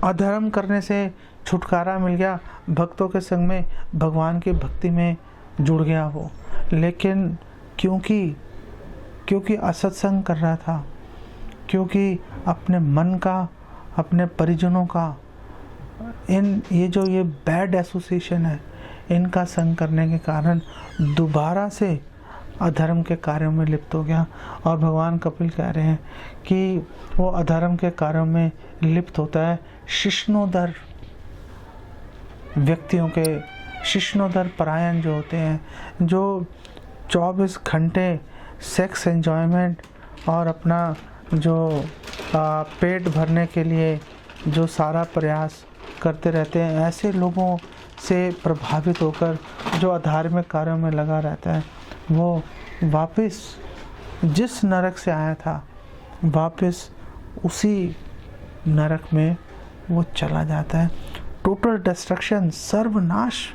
अधर्म करने से छुटकारा मिल गया, भक्तों के संग में भगवान की भक्ति में जुड़ गया वो। लेकिन क्योंकि असत्संग कर रहा था, क्योंकि अपने मन का, अपने परिजनों का, ये बैड एसोसिएशन है, इनका संग करने के कारण दोबारा से अधर्म के कार्यों में लिप्त हो गया। और भगवान कपिल कह रहे हैं कि वो अधर्म के कार्यों में लिप्त होता है शिष्णोदर व्यक्तियों के, शिष्णोदर परायण जो होते हैं, जो 24 घंटे सेक्स एंजॉयमेंट और अपना जो पेट भरने के लिए जो सारा प्रयास करते रहते हैं, ऐसे लोगों से प्रभावित होकर जो अधार्मिक कार्यों में लगा रहता है, वो वापस जिस नरक से आया था वापस उसी नरक में वो चला जाता है। टोटल डिस्ट्रक्शन, सर्वनाश।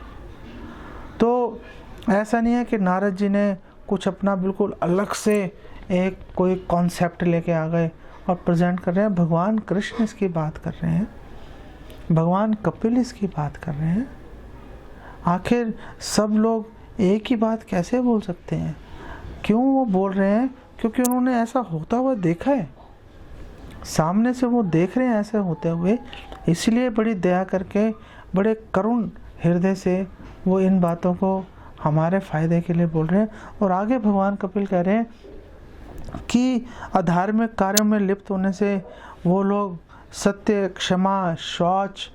तो ऐसा नहीं है कि नारद जी ने कुछ अपना बिल्कुल अलग से एक कोई कॉन्सेप्ट लेके आ गए और प्रेजेंट कर रहे हैं। भगवान कृष्ण इसकी बात कर रहे हैं, भगवान कपिल इसकी बात कर रहे हैं। आखिर सब लोग एक ही बात कैसे बोल सकते हैं? क्यों वो बोल रहे हैं? क्योंकि उन्होंने ऐसा होता हुआ देखा है, सामने से वो देख रहे हैं ऐसे होते हुए, इसलिए बड़ी दया करके, बड़े करुण हृदय से वो इन बातों को हमारे फायदे के लिए बोल रहे हैं। और आगे भगवान कपिल कह रहे हैं कि अधार्मिक कार्यों में लिप्त होने से वो लोग सत्य, क्षमा, शौच,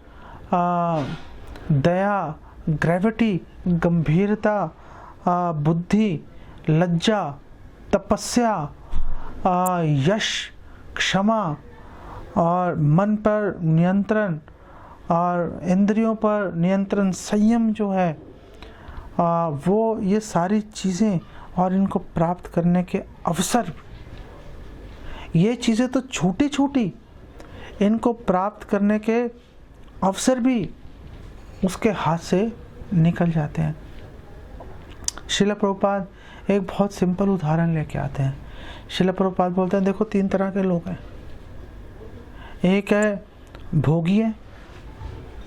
दया, ग्रेविटी, गंभीरता, बुद्धि, लज्जा, तपस्या, यश, क्षमा और मन पर नियंत्रण और इंद्रियों पर नियंत्रण, संयम जो है, वो ये सारी चीज़ें और इनको प्राप्त करने के अवसर, ये चीज़ें तो छोटी छोटी, इनको प्राप्त करने के अवसर भी उसके हाथ से निकल जाते हैं। श्रील प्रभुपाद एक बहुत सिंपल उदाहरण लेके आते हैं। श्रील प्रभुपाद बोलते हैं, देखो 3 तरह के लोग हैं। एक है भोगी है,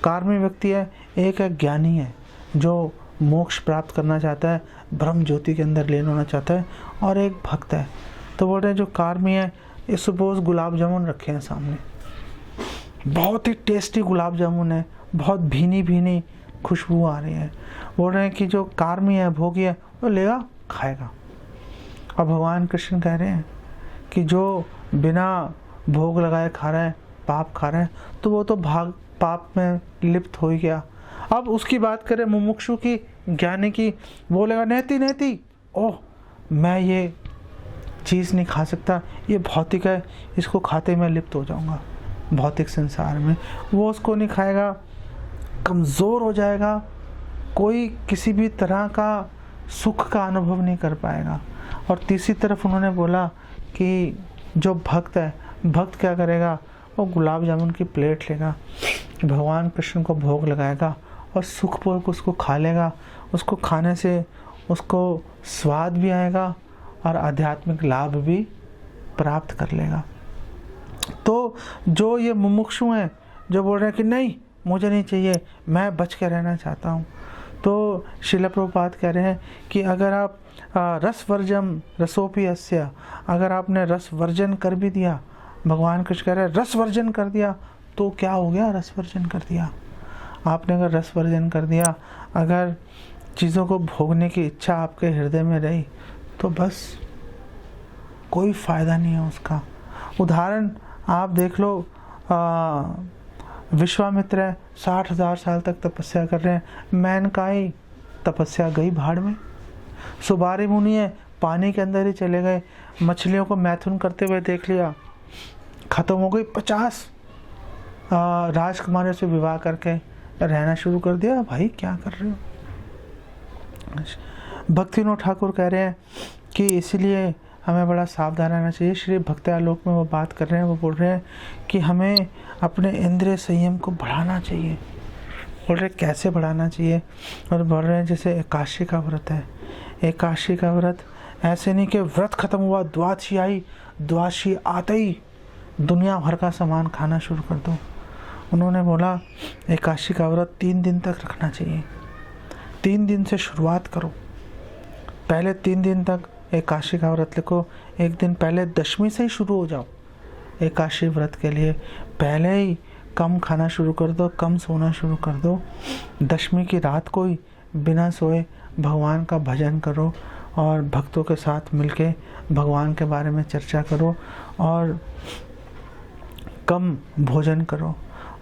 कार्मी व्यक्ति है, एक है ज्ञानी है जो मोक्ष प्राप्त करना चाहता है, ब्रह्म ज्योति के अंदर लीन होना चाहता है, और एक भक्त है। तो बोल रहे हैं जो कार्मी है, ये सपोज गुलाब जामुन रखे हैं सामने, बहुत ही टेस्टी गुलाब जामुन है, बहुत भीनी भीनी खुशबू आ रही है। बोल रहे हैं कि जो कार्मी है, भोगी है, वो लेगा, खाएगा। और भगवान कृष्ण कह रहे हैं कि जो बिना भोग लगाए खा रहा है, पाप खा रहा है, तो वो तो पाप में लिप्त हो ही गया। अब उसकी बात करें मुमुक्षु की, ज्ञानी की, बोलेगा नेति नेति, ओह मैं ये चीज़ नहीं खा सकता, ये भौतिक है, इसको खाते मैं लिप्त हो जाऊंगा भौतिक संसार में। वो उसको नहीं खाएगा, कमज़ोर हो जाएगा, कोई किसी भी तरह का सुख का अनुभव नहीं कर पाएगा। और तीसरी तरफ उन्होंने बोला कि जो भक्त है, भक्त क्या करेगा, वो गुलाब जामुन की प्लेट लेगा, भगवान कृष्ण को भोग लगाएगा और सुखपूर्वक उसको खा लेगा। उसको खाने से उसको स्वाद भी आएगा और आध्यात्मिक लाभ भी प्राप्त कर लेगा। तो जो ये मुमुक्षु हैं, जो बोल रहे हैं कि नहीं मुझे नहीं चाहिए, मैं बच के रहना चाहता हूँ, तो श्रील प्रभुपाद कह रहे हैं कि अगर आप रस वर्जम रसोपी अस्य, अगर आपने रस वर्जन कर भी दिया, भगवान कृष्ण कह रहे हैं रस वर्जन कर दिया, तो क्या हो गया, रस वर्जन कर दिया। आपने अगर रस वर्जन कर दिया, अगर चीज़ों को भोगने की इच्छा आपके हृदय में रही, तो बस कोई फ़ायदा नहीं है उसका। उदाहरण आप देख लो, विश्वामित्र है, 60,000 साल तक तपस्या कर रहे हैं, मैनकाई तपस्या गई भाड़ में। सुबारी मुनि है, पानी के अंदर ही चले गए, मछलियों को मैथुन करते हुए देख लिया, ख़त्म हो गई। 50 राजकुमारों से विवाह करके रहना शुरू कर दिया। भाई क्या कर रहे हो। भक्तिविनोद ठाकुर कह रहे हैं कि इसीलिए हमें बड़ा सावधान रहना चाहिए। श्री भक्ति आलोक में वो बात कर रहे हैं, वो बोल रहे हैं कि हमें अपने इंद्रिय संयम को बढ़ाना चाहिए। बोल रहे कैसे बढ़ाना चाहिए, और बोल रहे हैं जैसे एकादशी का व्रत है, एकादशी का व्रत ऐसे नहीं कि व्रत खत्म हुआ, द्वादशी आई, द्वादशी आते ही दुनिया भर का सामान खाना शुरू कर दो। उन्होंने बोला एकादशी का व्रत 3 दिन तक रखना चाहिए। 3 दिन से शुरुआत करो, पहले 3 दिन तक एकादशी का व्रत लिखो। एक दिन पहले दशमी से ही शुरू हो जाओ एकादशी व्रत के लिए, पहले ही कम खाना शुरू कर दो, कम सोना शुरू कर दो। दशमी की रात को ही बिना सोए भगवान का भजन करो और भक्तों के साथ मिलके भगवान के बारे में चर्चा करो और कम भोजन करो,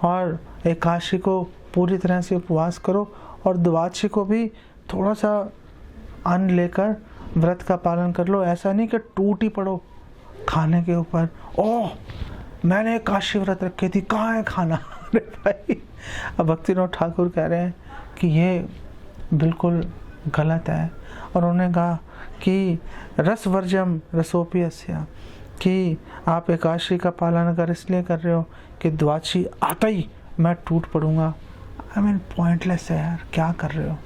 और एकादशी को पूरी तरह से उपवास करो, और द्वादशी को भी थोड़ा सा अन्न लेकर व्रत का पालन कर लो। ऐसा नहीं कि टूट ही पड़ो खाने के ऊपर, ओह मैंने एकादशी व्रत रखी थी, कहाँ है खाना। अरे भाई, अब भक्तिविनोद ठाकुर कह रहे हैं कि ये बिल्कुल गलत है। और उन्होंने कहा कि रस वर्जम रसोपी अस्या, कि आप एकादशी का पालन अगर इसलिए कर रहे हो कि द्वादशी आता ही मैं टूट पड़ूंगा, आई मीन पॉइंटलेस है यार, क्या कर रहे हो।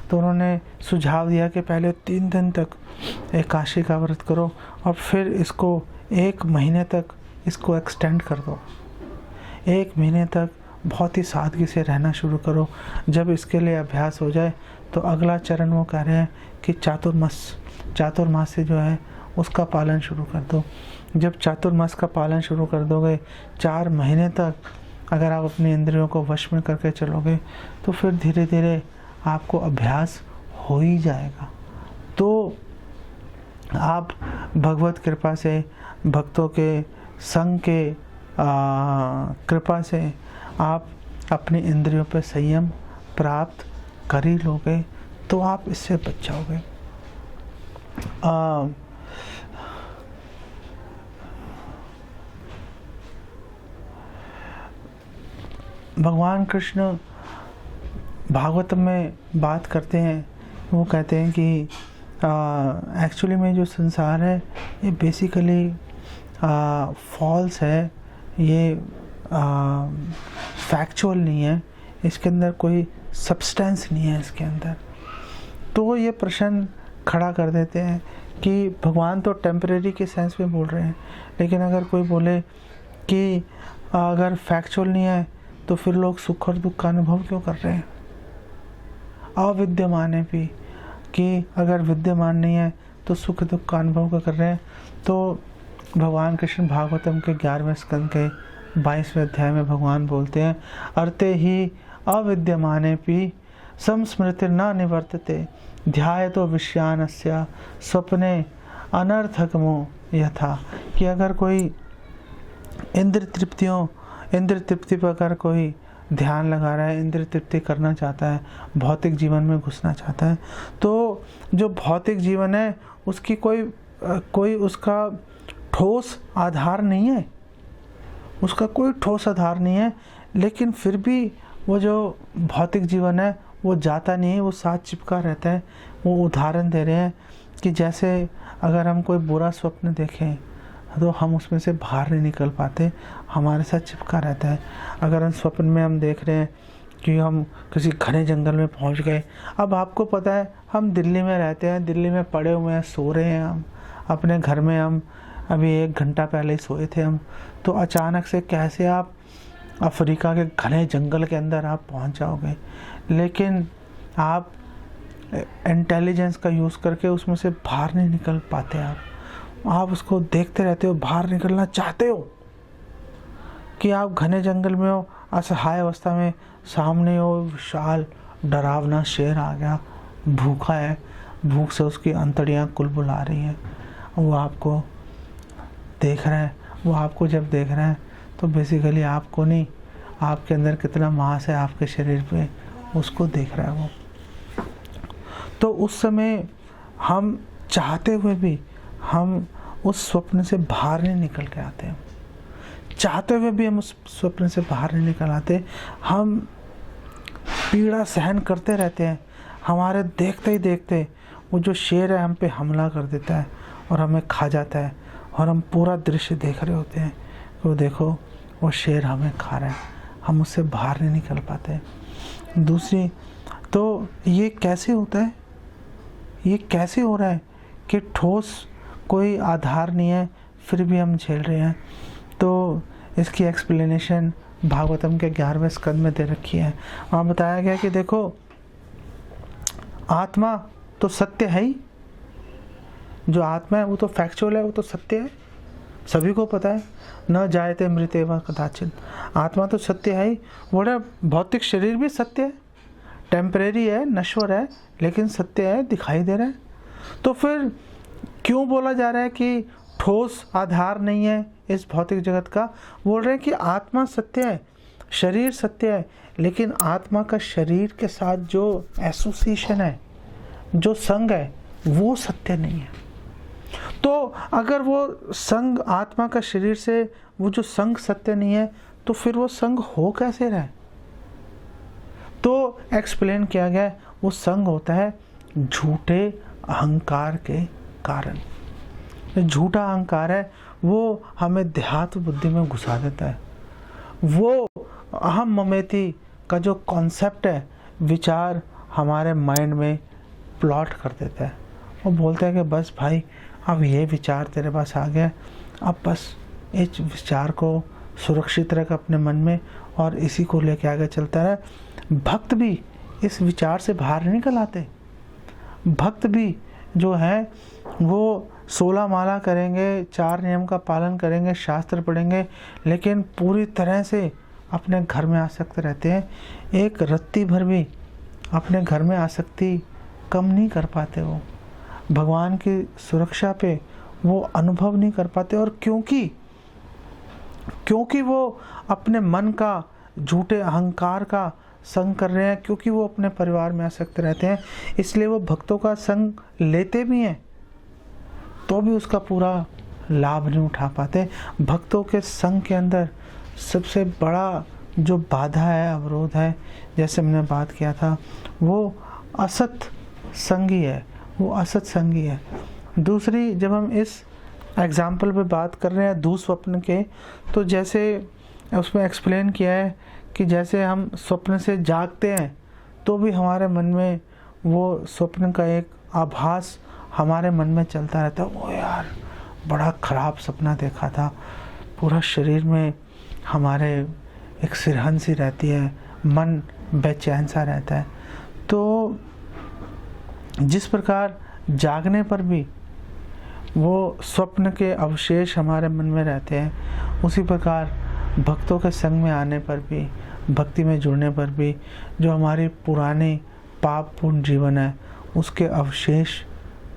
तो उन्होंने सुझाव दिया कि पहले 3 दिन तक एकादशी का व्रत करो और फिर इसको 1 महीने तक इसको एक्सटेंड कर दो। 1 महीने तक बहुत ही सादगी से रहना शुरू करो। जब इसके लिए अभ्यास हो जाए तो अगला चरण वो कह रहे हैं कि चातुर्मास से जो है उसका पालन शुरू कर दो। जब चातुर्मास का पालन शुरू कर दोगे, 4 महीने तक अगर आप अपनी इंद्रियों को वश में करके चलोगे, तो फिर धीरे धीरे आपको अभ्यास हो ही जाएगा। तो आप भगवत कृपा से, भक्तों के संग के कृपा से आप अपनी इंद्रियों पर संयम प्राप्त कर ही लोगे, तो आप इससे बच जाओगे। भगवान कृष्ण भागवत में बात करते हैं, वो कहते हैं कि एक्चुअली में जो संसार है ये बेसिकली फॉल्स है, ये फैक्चुअल नहीं है, इसके अंदर कोई सब्सटेंस नहीं है इसके अंदर। तो वो ये प्रश्न खड़ा कर देते हैं कि भगवान तो टेम्परेरी के सेंस में बोल रहे हैं, लेकिन अगर कोई बोले कि अगर फैक्चुअल नहीं है तो फिर लोग सुख और दुख का अनुभव क्यों कर रहे हैं। अविद्यमान है भी, कि अगर विद्यमान नहीं है तो सुख दुख का अनुभव क्यों कर रहे हैं। तो भगवान कृष्ण भागवतम के 11वें स्कंद के 22वें अध्याय में भगवान बोलते हैं, अर्ते ही अविद्यमाने भी संस्मृति न निवर्तते ध्यायतो विषयानस्य स्वप्ने अनर्थकमो यथा। कि अगर कोई इंद्र तृप्ति पर अगर कोई ध्यान लगा रहा है, इंद्रिय तृप्ति करना चाहता है, भौतिक जीवन में घुसना चाहता है, तो जो भौतिक जीवन है उसकी कोई उसका ठोस आधार नहीं है, उसका कोई ठोस आधार नहीं है, लेकिन फिर भी वो जो भौतिक जीवन है वो जाता नहीं है, वो साथ चिपका रहता है। वो उदाहरण दे रहे हैं कि जैसे अगर हम कोई बुरा स्वप्न देखें तो हम उसमें से बाहर नहीं निकल पाते, हमारे साथ चिपका रहता है। अगर हम स्वप्न में हम देख रहे हैं कि हम किसी घने जंगल में पहुंच गए, अब आपको पता है हम दिल्ली में रहते हैं, दिल्ली में पड़े हुए हैं, सो रहे हैं, हम अपने घर में हम अभी 1 घंटा पहले ही सोए थे हम, तो अचानक से कैसे आप अफ्रीका के घने जंगल के अंदर आप पहुंच जाओगे। लेकिन आप इंटेलिजेंस का यूज़ करके उसमें से बाहर नहीं निकल पाते, आप उसको देखते रहते हो, बाहर निकलना चाहते हो कि आप घने जंगल में हो, असहाय अवस्था में, सामने हो विशाल डरावना शेर आ गया, भूखा है, भूख से उसकी अंतड़ियाँ कुलबुला रही हैं, वो आपको देख रहा है। वो आपको जब देख रहा है तो बेसिकली आपको नहीं, आपके अंदर कितना मांस है आपके शरीर पे, उसको देख रहा है वो। तो उस समय हम चाहते हुए भी हम उस स्वप्न से बाहर नहीं निकल के आते हैं, चाहते हुए भी हम उस स्वप्न से बाहर नहीं निकल आते, हम पीड़ा सहन करते रहते हैं। हमारे देखते ही देखते वो जो शेर है हम पे हमला कर देता है और हमें खा जाता है, और हम पूरा दृश्य देख रहे होते हैं, वो देखो वो शेर हमें खा रहा है, हम उससे बाहर नहीं निकल पाते। दूसरी तो ये कैसे होता है, ये कैसे हो रहा है कि ठोस कोई आधार नहीं है फिर भी हम झेल रहे हैं। तो इसकी एक्सप्लेनेशन भागवतम के 11वें स्कंद में दे रखी है। वहाँ बताया गया कि देखो आत्मा तो सत्य है ही, जो आत्मा है वो तो फैक्चुअल है, वो तो सत्य है, सभी को पता है, न जायते मृते वा कदाचित, आत्मा तो सत्य है ही। वो भौतिक शरीर भी सत्य है, टेम्परेरी है, नश्वर है, लेकिन सत्य है, दिखाई दे रहा है। तो फिर क्यों बोला जा रहा है कि ठोस आधार नहीं है इस भौतिक जगत का? बोल रहे हैं कि आत्मा सत्य है, शरीर सत्य है, लेकिन आत्मा का शरीर के साथ जो एसोसिएशन है, जो संग है, वो सत्य नहीं है। तो अगर वो संग आत्मा का शरीर से, वो जो संग सत्य नहीं है, तो फिर वो संग हो कैसे रहा है? तो एक्सप्लेन किया गया है, वो संग होता है झूठे अहंकार के कारण। झूठा अहंकार है वो हमें देहात्म बुद्धि में घुसा देता है। वो अहम ममेति का जो कॉन्सेप्ट है, विचार हमारे माइंड में प्लॉट कर देता है। वो बोलता है कि बस भाई अब ये विचार तेरे पास आ गया, अब बस इस विचार को सुरक्षित रख अपने मन में और इसी को लेके आगे चलता रहे। भक्त भी इस विचार से बाहर नहीं निकल आते। भक्त भी जो है वो 16 माला करेंगे, 4 नियम का पालन करेंगे, शास्त्र पढ़ेंगे, लेकिन पूरी तरह से अपने घर में आसक्त रहते हैं। एक रत्ती भर भी अपने घर में आसक्ति कम नहीं कर पाते, वो भगवान की सुरक्षा पे वो अनुभव नहीं कर पाते। और क्योंकि वो अपने मन का, झूठे अहंकार का संग कर रहे हैं, क्योंकि वो अपने परिवार में आसक्त रहते हैं, इसलिए वो भक्तों का संग लेते भी हैं तो भी उसका पूरा लाभ नहीं उठा पाते। भक्तों के संग के अंदर सबसे बड़ा जो बाधा है, अवरोध है, जैसे मैंने बात किया था, वो असत संगी है, वो असत संगी है। दूसरी, जब हम इस एग्जाम्पल पे बात कर रहे हैं दुःस्वप्न के, तो जैसे उसमें एक्सप्लेन किया है कि जैसे हम स्वप्न से जागते हैं तो भी हमारे मन में वो स्वप्न का एक आभास हमारे मन में चलता रहता है। ओ यार, बड़ा ख़राब सपना देखा था, पूरा शरीर में हमारे एक सिरहन सी रहती है, मन बेचैन सा रहता है। तो जिस प्रकार जागने पर भी वो स्वप्न के अवशेष हमारे मन में रहते हैं, उसी प्रकार भक्तों के संग में आने पर भी, भक्ति में जुड़ने पर भी, जो हमारी पुरानी पापपूर्ण जीवन है उसके अवशेष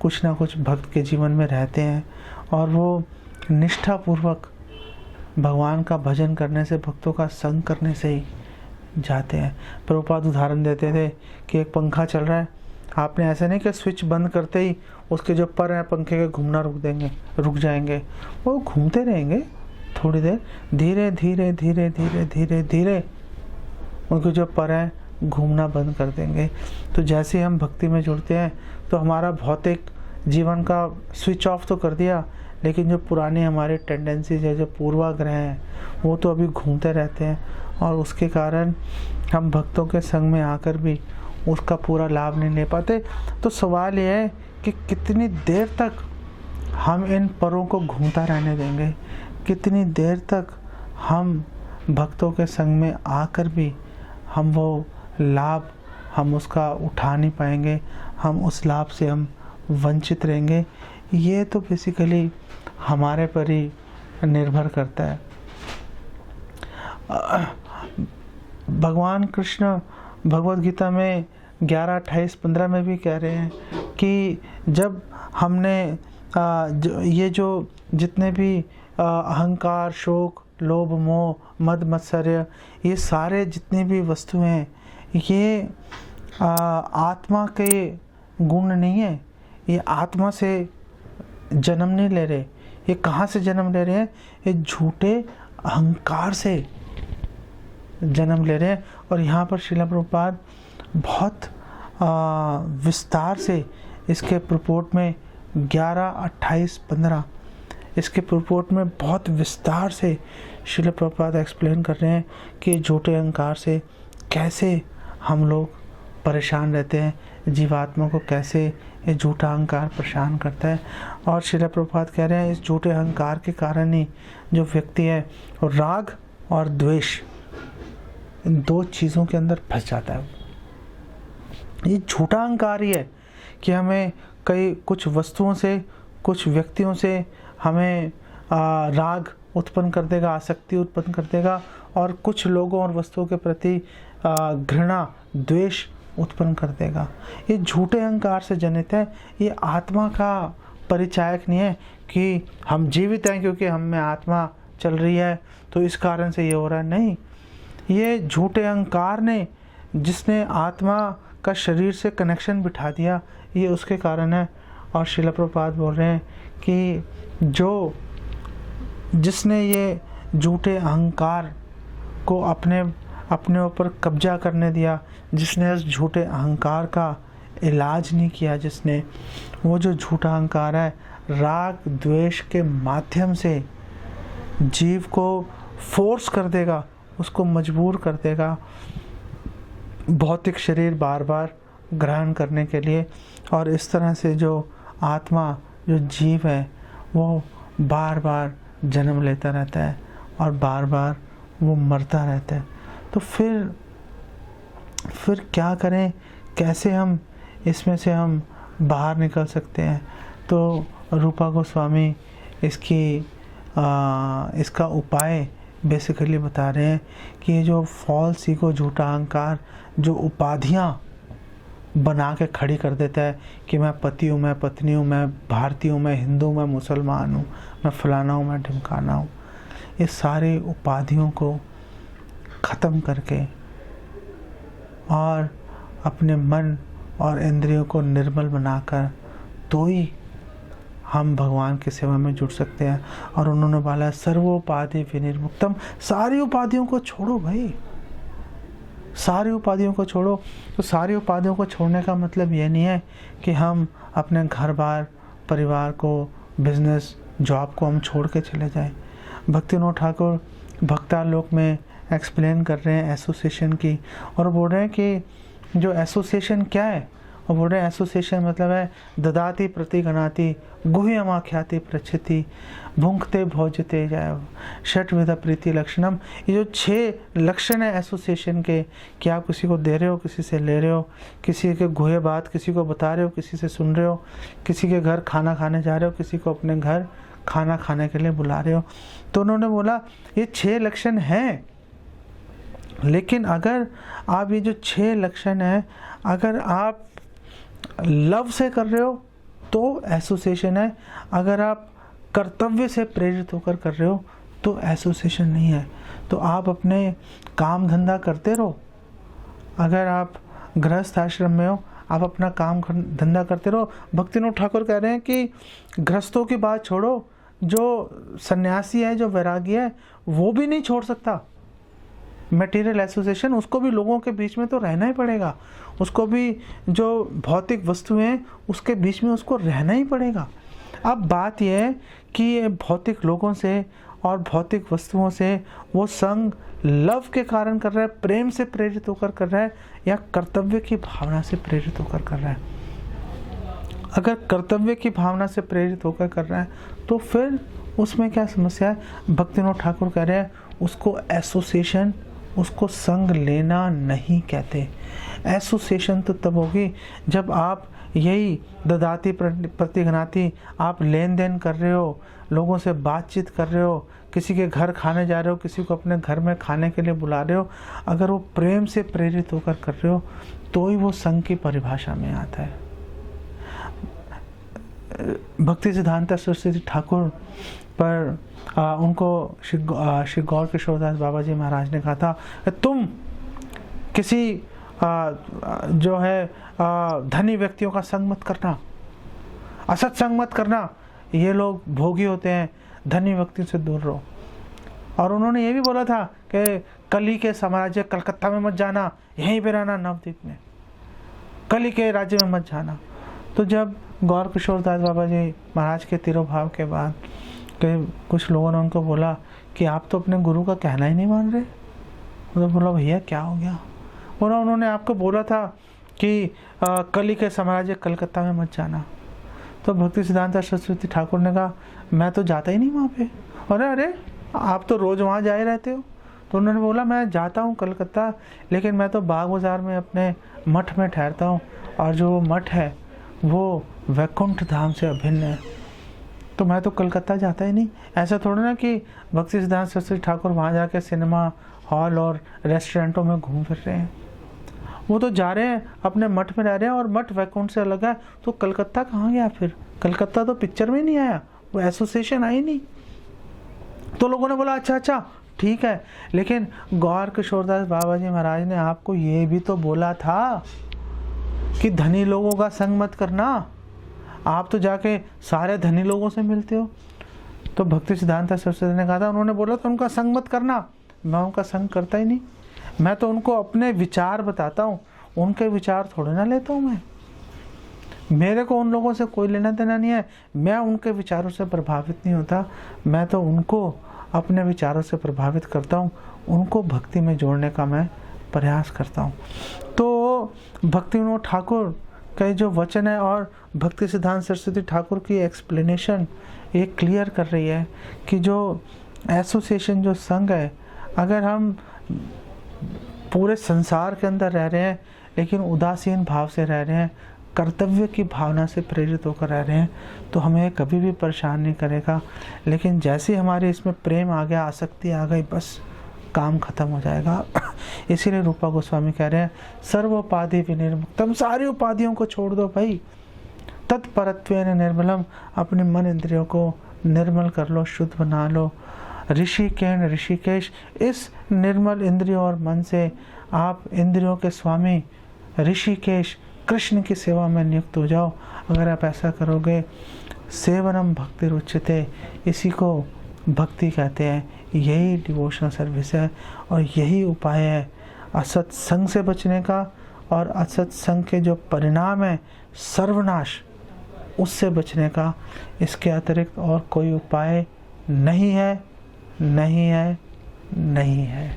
कुछ ना कुछ भक्त के जीवन में रहते हैं, और वो निष्ठापूर्वक भगवान का भजन करने से, भक्तों का संग करने से ही जाते हैं। प्रभुपाद उदाहरण देते थे कि एक पंखा चल रहा है, आपने ऐसा नहीं कि स्विच बंद करते ही उसके जो पर हैं पंखे के घूमना रुक जाएंगे, वो घूमते रहेंगे थोड़ी देर, धीरे धीरे धीरे धीरे धीरे धीरे उनके जो पर हैं घूमना बंद कर देंगे। तो जैसे हम भक्ति में जुड़ते हैं तो हमारा भौतिक जीवन का स्विच ऑफ तो कर दिया, लेकिन जो पुरानी हमारी टेंडेंसीज है, जो पूर्वाग्रह हैं, वो तो अभी घूमते रहते हैं, और उसके कारण हम भक्तों के संग में आकर भी उसका पूरा लाभ नहीं ले पाते। तो सवाल ये है कि कितनी देर तक हम इन परों को घूमता रहने देंगे, कितनी देर तक हम भक्तों के संग में आकर भी हम वो लाभ हम उसका उठा नहीं पाएंगे, हम उस लाभ से हम वंचित रहेंगे। ये तो बेसिकली हमारे पर ही निर्भर करता है। भगवान कृष्ण भगवद गीता में 11:28-15 में भी कह रहे हैं कि जब हमने ये जो जितने भी अहंकार, शोक, लोभ, मोह, मद मत्सर्य, ये सारे जितनी भी वस्तुएं हैं, ये आत्मा के गुण नहीं है, ये आत्मा से जन्म नहीं ले रहे। ये कहाँ से जन्म ले रहे हैं? ये झूठे अहंकार से जन्म ले रहे हैं। और यहाँ पर श्रील प्रभुपाद बहुत विस्तार से इसके प्रपोर्ट में 11:28-15 इसके प्रपोर्ट में बहुत विस्तार से श्रील प्रभुपाद एक्सप्लेन कर रहे हैं कि झूठे अहंकार से कैसे हम लोग परेशान रहते हैं, जीवात्मा को कैसे ये झूठा अहंकार परेशान करता है। और श्रील प्रभुपाद कह रहे हैं इस झूठे अहंकार के कारण ही जो व्यक्ति है और राग और द्वेष, इन दो चीज़ों के अंदर फंस जाता है। ये झूठा अहंकार ही है कि हमें कुछ वस्तुओं से, कुछ व्यक्तियों से हमें राग उत्पन्न कर देगा, आसक्ति उत्पन्न कर देगा, और कुछ लोगों और वस्तुओं के प्रति घृणा, द्वेष उत्पन्न कर देगा। ये झूठे अहंकार से जनित है। ये आत्मा का परिचायक नहीं है कि हम जीवित हैं क्योंकि हम में आत्मा चल रही है तो इस कारण से ये हो रहा है। नहीं, ये झूठे अहंकार ने, जिसने आत्मा का शरीर से कनेक्शन बिठा दिया, ये उसके कारण है। और श्रील प्रभुपाद बोल रहे हैं कि जिसने ये झूठे अहंकार को अपने ऊपर कब्जा करने दिया, जिसने उस झूठे अहंकार का इलाज नहीं किया, जिसने वो जो झूठा अहंकार है राग द्वेष के माध्यम से जीव को फोर्स कर देगा, उसको मजबूर कर देगा भौतिक शरीर बार बार ग्रहण करने के लिए। और इस तरह से जो आत्मा, जो जीव है, वो बार बार जन्म लेता रहता है और बार बार वो मरता रहता है। तो फिर क्या करें, कैसे हम इसमें से हम बाहर निकल सकते हैं? तो रूपा गोस्वामी इसका उपाय बेसिकली बता रहे हैं कि ये जो फॉल्स ईगो, झूठा अहंकार, जो उपाधियाँ बना के खड़ी कर देता है कि मैं पति हूँ, मैं पत्नी हूँ, मैं भारतीय हूँ, मैं हिंदू, मैं मुसलमान हूँ, मैं फलाना हूँ, मैं ढिमकाना हूँ, ये सारी उपाधियों को ख़त्म करके और अपने मन और इंद्रियों को निर्मल बनाकर तो ही हम भगवान की सेवा में जुड़ सकते हैं। और उन्होंने बोला सर्वोपाधि विनिर्मुक्तम, सारी उपाधियों को छोड़ो भाई, सारी उपाधियों को छोड़ो। तो सारी उपाधियों को छोड़ने का मतलब ये नहीं है कि हम अपने घर बार, परिवार को, बिजनेस, जॉब को हम छोड़ के चले जाएं। भक्तिविनोद ठाकुर भक्तालोक में एक्सप्लेन कर रहे हैं एसोसिएशन की, और बोल रहे हैं कि जो एसोसिएशन क्या है, और बोल रहे हैं एसोसिएशन मतलब है ददाति प्रतिगणाति गुह्यमाख्याति प्रच्छति भुंक्ते भोजते जाय षट्विध प्रीति लक्षणम। ये जो 6 लक्षण है एसोसिएशन के, कि आप किसी को दे रहे हो, किसी से ले रहे हो, किसी के गुह्य बात किसी को बता रहे हो, किसी से सुन रहे हो, किसी के घर खाना खाने जा रहे हो, किसी को अपने घर खाना खाने के लिए बुला रहे हो। तो उन्होंने बोला ये 6 लक्षण हैं, लेकिन अगर आप ये जो 6 लक्षण है, अगर आप लव से कर रहे हो तो एसोसिएशन है, अगर आप कर्तव्य से प्रेरित होकर कर रहे हो तो एसोसिएशन नहीं है। तो आप अपने काम धंधा करते रहो, अगर आप गृहस्थ आश्रम में हो, आप अपना काम धंधा करते रहो। भक्तिविनोद ठाकुर कह रहे हैं कि गृहस्थों की बात छोड़ो, जो सन्यासी है, जो वैरागी है, वो भी नहीं छोड़ सकता मटेरियल एसोसिएशन। उसको भी लोगों के बीच में तो रहना ही पड़ेगा, उसको भी जो भौतिक वस्तुएं उसके बीच में उसको रहना ही पड़ेगा। अब बात यह है कि ये भौतिक लोगों से और भौतिक वस्तुओं से वो संग लव के कारण कर रहा है, प्रेम से प्रेरित होकर कर रहा है, या कर्तव्य की भावना से प्रेरित होकर कर रहा है। अगर कर्तव्य की भावना से प्रेरित होकर कर रहा है तो फिर उसमें क्या समस्या है? भक्तिविनोद ठाकुर कह रहे हैं उसको एसोसिएशन, उसको संग लेना नहीं कहते। एसोसिएशन तो तब होगी जब आप यही ददाती प्रतिघ्नाती, आप लेन देन कर रहे हो, लोगों से बातचीत कर रहे हो, किसी के घर खाने जा रहे हो, किसी को अपने घर में खाने के लिए बुला रहे हो, अगर वो प्रेम से प्रेरित होकर कर रहे हो तो ही वो संघ की परिभाषा में आता है। भक्ति सिद्धांत सरस्वती ठाकुर पर उनको श्री गौर किशोरदास बाबा जी महाराज ने कहा था, तुम किसी जो है धनी व्यक्तियों का संग मत करना, असत्संग मत करना, ये लोग भोगी होते हैं, धनी व्यक्ति से दूर रहो। और उन्होंने ये भी बोला था कि कली के साम्राज्य कलकत्ता में मत जाना, यहीं पे रहना नवद्वीप में, कली के राज्य में मत जाना। तो जब गौर किशोरदास बाबा जी महाराज के तिरोभाव के बाद कुछ लोगों ने उनको बोला कि आप तो अपने गुरु का कहना ही नहीं मान रहे, तो बोला भैया क्या हो गया? बोला उन्होंने आपको बोला था कि कली के साम्राज्य कलकत्ता में मत जाना। तो भक्ति सिद्धांत सरस्वती ठाकुर ने कहा मैं तो जाता ही नहीं वहाँ पे। अरे आप तो रोज़ वहाँ जाए रहते हो। तो उन्होंने बोला मैं जाता हूँ कलकत्ता, लेकिन मैं तो बाग बाज़ार में अपने मठ में ठहरता हूँ, और जो मठ है वो वैकुंठ धाम से अभिन्न है, तो मैं तो कलकत्ता जाता ही नहीं। ऐसा थोड़ा ना कि भक्ति सिद्धांत सरस्वती ठाकुर वहाँ जाके सिनेमा हॉल और रेस्टोरेंटों में घूम फिर रहे हैं, वो तो जा रहे हैं अपने मठ में रह रहे हैं, और मठ वैकुंठ से अलग है। तो कलकत्ता कहाँ गया फिर? कलकत्ता तो पिक्चर में नहीं आया, वो एसोसिएशन आई नहीं। तो लोगों ने बोला अच्छा ठीक है, लेकिन गौर किशोरदास बाबा जी महाराज ने आपको ये भी तो बोला था कि धनी लोगों का संग मत करना, आप तो जाके सारे धनी लोगों से मिलते हो। तो भक्ति सिद्धांत सरस्वती ने कहा था, उन्होंने बोला था उनका संग मत करना, मैं उनका संग करता ही नहीं। मैं तो उनको अपने विचार बताता हूँ, उनके विचार थोड़े ना लेता हूँ मैं। मेरे को उन लोगों से कोई लेना देना नहीं है, मैं उनके विचारों से प्रभावित नहीं होता, मैं तो उनको अपने विचारों से प्रभावित करता हूँ, उनको भक्ति में जोड़ने का मैं प्रयास करता हूँ। तो भक्तिविनोद ठाकुर का जो वचन है और भक्ति सिद्धांत सरस्वती ठाकुर की एक्सप्लेनेशन ये क्लियर कर रही है कि जो एसोसिएशन, जो संघ है, अगर हम पूरे संसार के अंदर रह रहे हैं लेकिन उदासीन भाव से रह रहे हैं, कर्तव्य की भावना से प्रेरित होकर रह रहे हैं, तो हमें कभी भी परेशान नहीं करेगा। लेकिन जैसे हमारे इसमें प्रेम आ गया, आसक्ति आ गई, बस काम खत्म हो जाएगा। इसीलिए रूपा गोस्वामी कह रहे हैं सर्वोपाधि विनिर्मुक्तम, सारी उपाधियों को छोड़ दो भाई, तत्परत्वेन निर्मलम, अपने मन इंद्रियों को निर्मल कर लो, शुद्ध बना लो। ऋषिकेश, इस निर्मल इंद्रियों और मन से आप इंद्रियों के स्वामी ऋषिकेश कृष्ण की सेवा में नियुक्त हो जाओ। अगर आप ऐसा करोगे, सेवनम भक्ति रुच्यते, इसी को भक्ति कहते हैं, यही डिवोशनल सर्विस है और यही उपाय है असत संग से बचने का, और असत संग के जो परिणाम है सर्वनाश, उससे बचने का। इसके अतिरिक्त और कोई उपाय नहीं है, नहीं है, नहीं है।